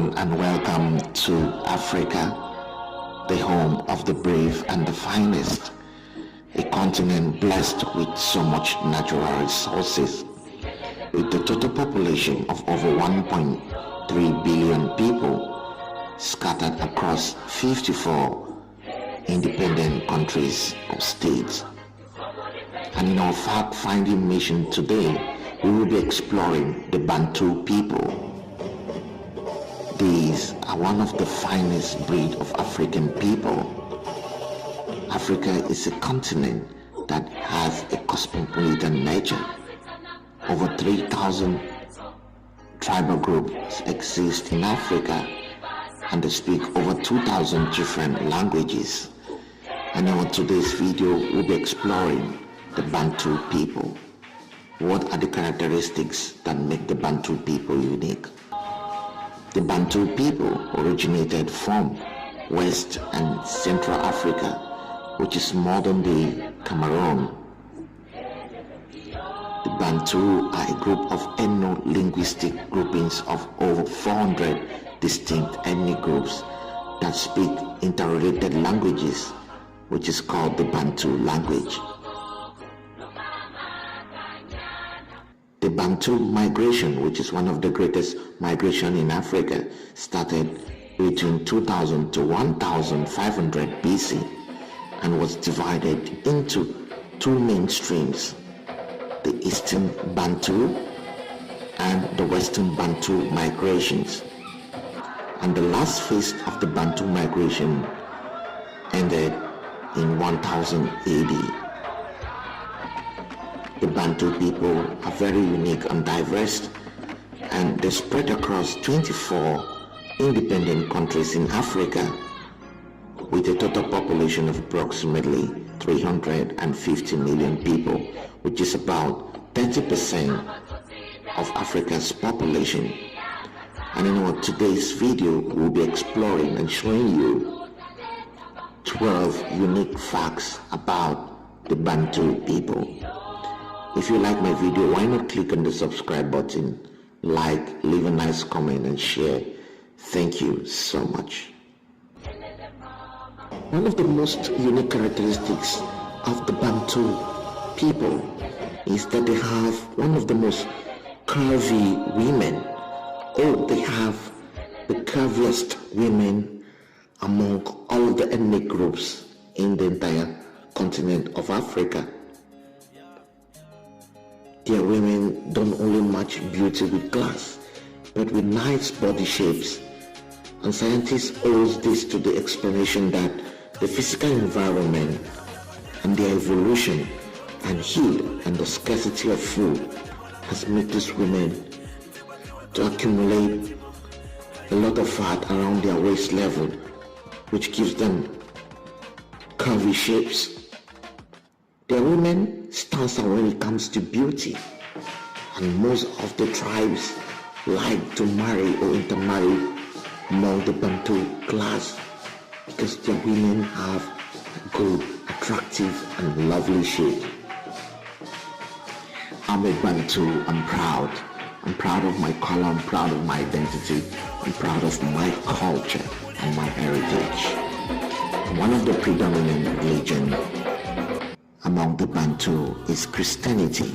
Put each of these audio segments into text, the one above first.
everyone, and welcome to Africa, the home of the brave and the finest, a continent blessed with so much natural resources, with a total population of over 1.3 billion people scattered across 54 independent countries or states. And in our fact-finding mission today, we will be exploring the Bantu people. These are one of the finest breed of African people. Africa is a continent that has a cosmopolitan nature. Over 3,000 tribal groups exist in Africa, and they speak over 2,000 different languages. And in today's video, we'll be exploring the Bantu people. What are the characteristics that make the Bantu people unique? The Bantu people originated from West and Central Africa, which is modern-day Cameroon. The Bantu are a group of ethno-linguistic groupings of over 400 distinct ethnic groups that speak interrelated languages, which is called the Bantu language. The Bantu migration, which is one of the greatest migration in Africa, started between 2000 to 1500 BC and was divided into two main streams, the Eastern Bantu and the Western Bantu migrations. And the last phase of the Bantu migration ended in 1000 AD. The Bantu people are very unique and diverse, and they spread across 24 independent countries in Africa with a total population of approximately 350 million people, which is about 30% of Africa's population. And in our today's video, we'll be exploring and showing you 12 unique facts about the Bantu people. If you like my video, why not click on the subscribe button, like, leave a nice comment and share. Thank you so much. One of the most unique characteristics of the Bantu people is that they have one of the most curvy women. Oh, they have the curviest women among all the ethnic groups in the entire continent of Africa. Their women don't only match beauty with glass, but with nice body shapes. And scientists owe this to the explanation that the physical environment and their evolution and heat and the scarcity of food has made these women to accumulate a lot of fat around their waist level, which gives them curvy shapes. Their women stands out when it comes to beauty, and most of the tribes like to marry or intermarry among the Bantu class because their women have a good, attractive and lovely shape. I'm a Bantu, I'm proud. I'm proud of my color, I'm proud of my identity, I'm proud of my culture and my heritage. One of the predominant religions among the Bantu is Christianity,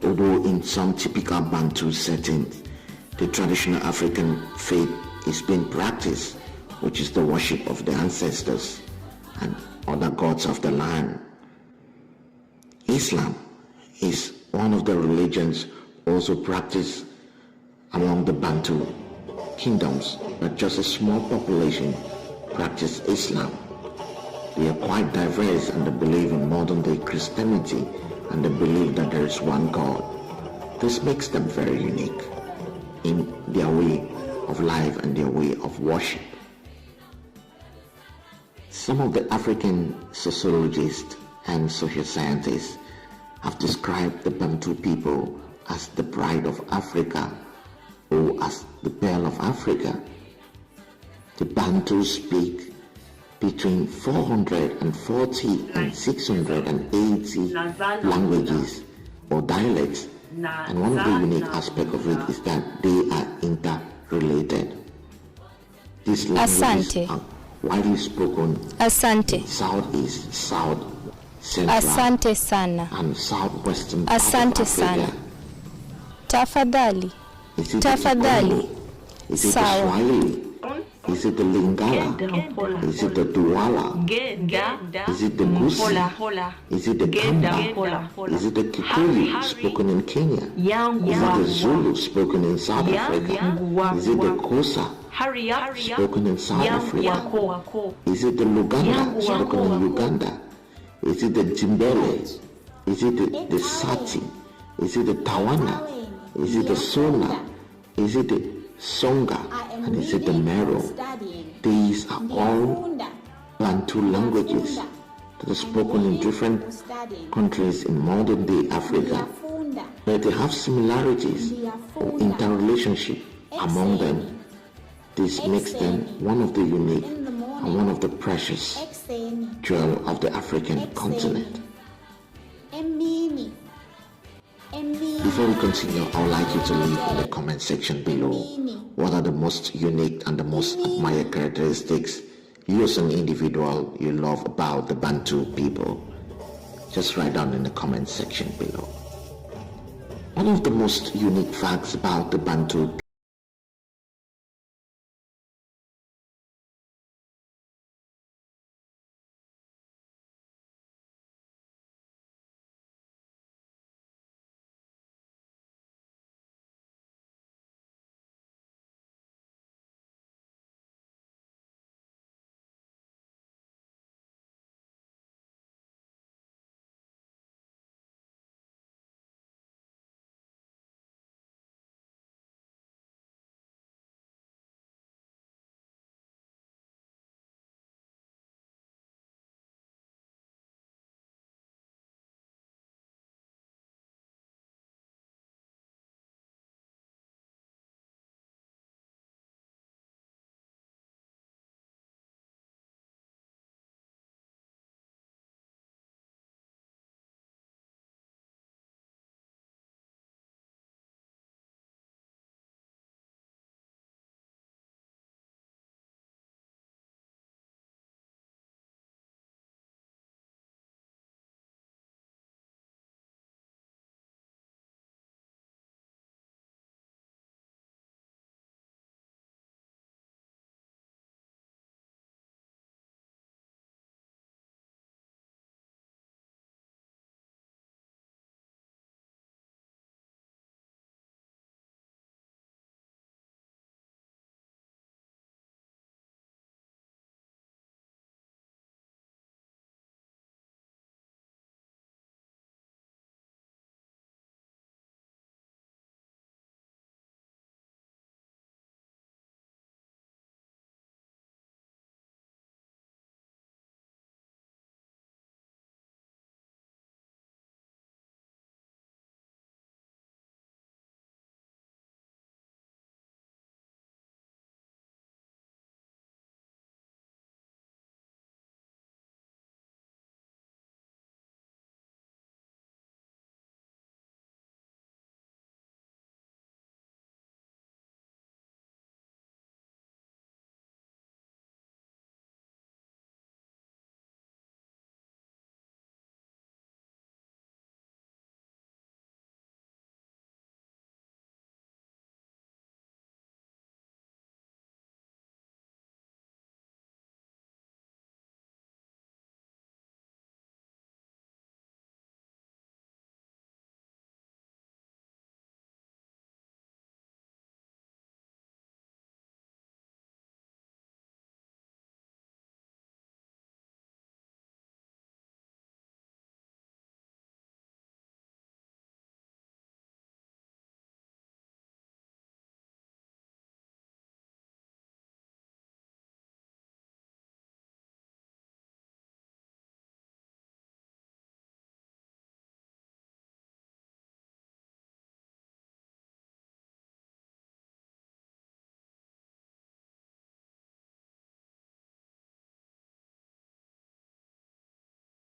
although in some typical Bantu settings, the traditional African faith is being practiced, which is the worship of the ancestors and other gods of the land. Islam is one of the religions also practiced among the Bantu kingdoms, but just a small population practice Islam. They are quite diverse, and they believe in modern-day Christianity, and they believe that there is one God. This makes them very unique in their way of life and their way of worship. Some of the African sociologists and social scientists have described the Bantu people as the pride of Africa or as the pearl of Africa. The Bantu speak between 440 and 680 languages or dialects, and one of the unique aspects of it is that they are interrelated. These languages Asante. are widely spoken Asante. in Southeast, South Central, Asante sana. and Southwestern Asante part of Africa. sana. Tafadhali. Is it Tafadhali. the Is it Sawa. the Swahili? Is it the Lingala? Is it the Douala? Is it the Gusi? Is it the Kamba? Is it the Kikuyu spoken in Kenya? Is it the Zulu spoken in South Africa? Is it the Xhosa spoken in South Africa? Is it the Luganda spoken in Uganda? Is it the Jimbele? Is it the Sati? Is it the Tawana? Is it the Sona? Is it the Songa? And is it the Mero? These are all Bantu languages that are spoken in different countries in modern day Africa, but they have similarities or interrelationship among them. This makes them one of the unique and one of the precious jewel of the African continent. Before we continue, I would like you to leave in the comment section below what are the most unique and the most admired characteristics you as an individual you love about the Bantu people. Just write down in the comment section below. One of the most unique facts about the Bantu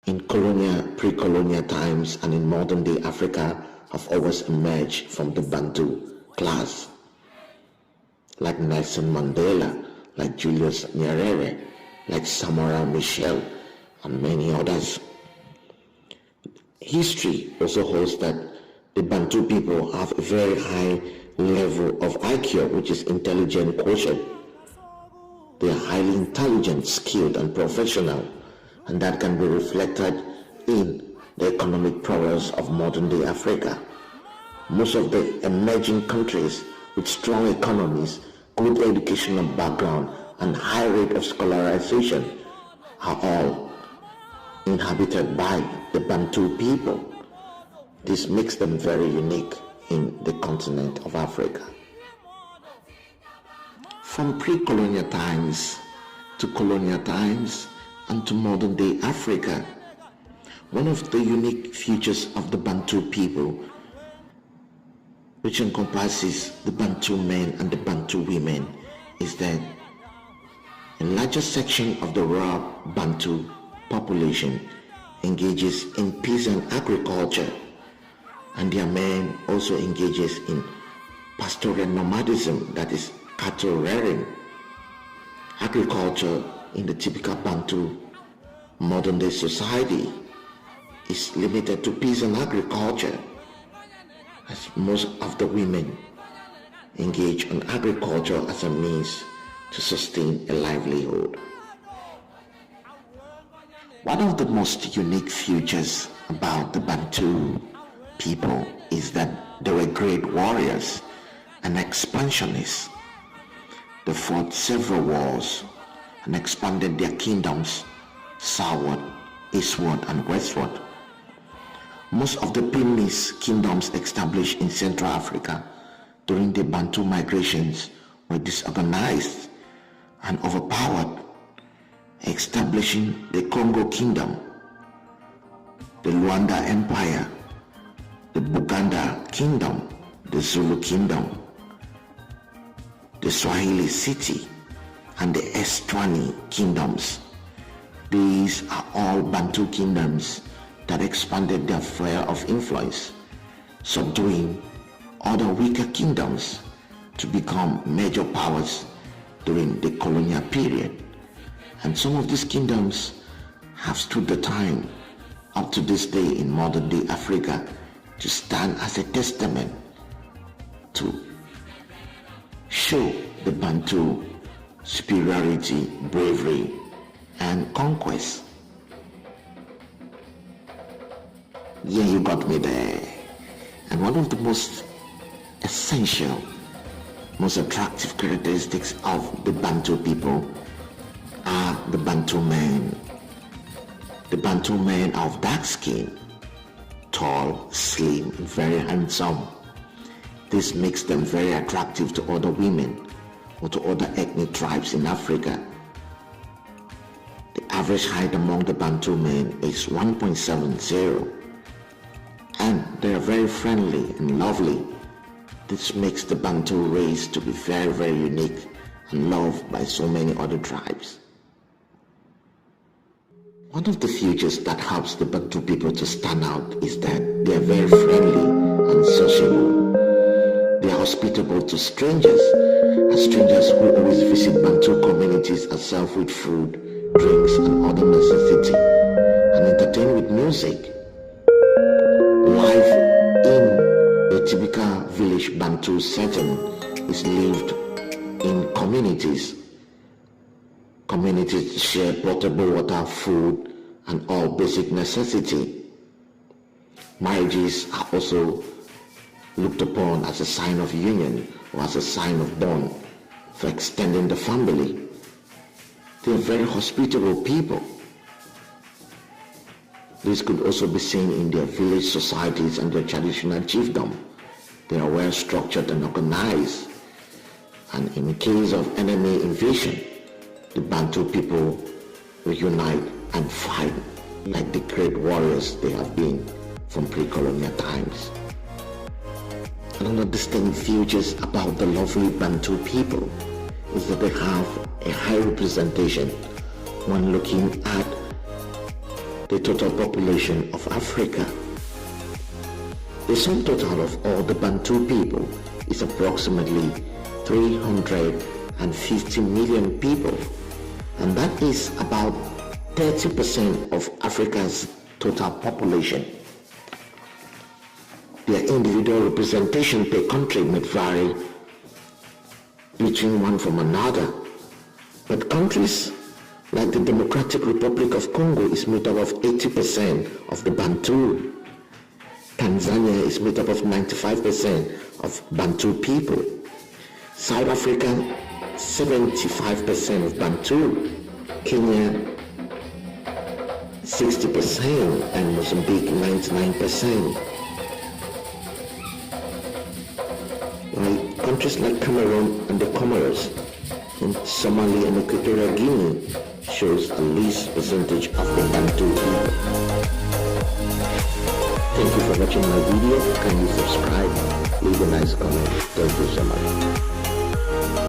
in colonial, pre-colonial times and in modern-day Africa have always emerged from the Bantu class, like Nelson Mandela, like Julius Nyerere, like Samora Machel, and many others. History also holds that the Bantu people have a very high level of IQ, which is intelligent quotient. They are highly intelligent, skilled, and professional, and that can be reflected in the economic prowess of modern-day Africa. Most of the emerging countries with strong economies, good educational background, and high rate of scholarization are all inhabited by the Bantu people. This makes them very unique in the continent of Africa. From pre-colonial times to colonial times and to modern-day Africa, one of the unique features of the Bantu people, which encompasses the Bantu men and the Bantu women, is that a larger section of the raw Bantu population engages in peasant agriculture, and their men also engages in pastoral nomadism, that is cattle rearing. Agriculture in the typical Bantu modern day society is limited to peasant agriculture, as most of the women engage in agriculture as a means to sustain a livelihood. One of the most unique features about the Bantu people is that they were great warriors and expansionists. They fought several wars and expanded their kingdoms southward, eastward, and westward. Most of the Pygmies kingdoms established in Central Africa during the Bantu migrations were disorganized and overpowered, establishing the Congo Kingdom, the Luanda Empire, the Buganda Kingdom, the Zulu Kingdom, the Swahili City, and the Eswatini Kingdoms. These are all Bantu kingdoms that expanded their sphere of influence, subduing other weaker kingdoms to become major powers during the colonial period. And some of these kingdoms have stood the time up to this day in modern day Africa to stand as a testament to show the Bantu superiority, bravery, and conquest. Yeah, you got me there. And one of the most essential, most attractive characteristics of the Bantu people are the Bantu men. The Bantu men are of dark skin, tall, slim, and very handsome. This makes them very attractive to other women or to other ethnic tribes in Africa. The average height among the Bantu men is 1.70, and they are very friendly and lovely. This makes the Bantu race to be very, very unique and loved by so many other tribes. One of the features that helps the Bantu people to stand out is that they are very friendly and sociable. They are hospitable to strangers, as strangers who always visit Bantu communities are served with food, drinks, and other necessities, and entertained with music. Life in a typical village Bantu setting is lived in communities. Communities share potable water, food, and all basic necessity. Marriages are also looked upon as a sign of union or as a sign of bond for extending the family. They are very hospitable people. This could also be seen in their village societies and their traditional chiefdom. They are well structured and organized, and in case of enemy invasion, the Bantu people will unite and fight like the great warriors they have been from pre-colonial times. Another distinct features about the lovely Bantu people is that they have a high representation when looking at the total population of Africa. The sum total of all the Bantu people is approximately 300 150 million people, and that is about 30% of Africa's total population. Their individual representation per country may vary between one from another, but countries like the Democratic Republic of Congo is made up of 80% of the Bantu. Tanzania is made up of 95% of Bantu people. South Africa, 75% of Bantu. Kenya, 60%, and Mozambique, 99%. While countries like Cameroon and the Comoros, and Somalia and Equatorial Guinea shows the least percentage of the Bantu people. Thank you for watching my video. Can you subscribe? Leave a nice comment. Thank you so much.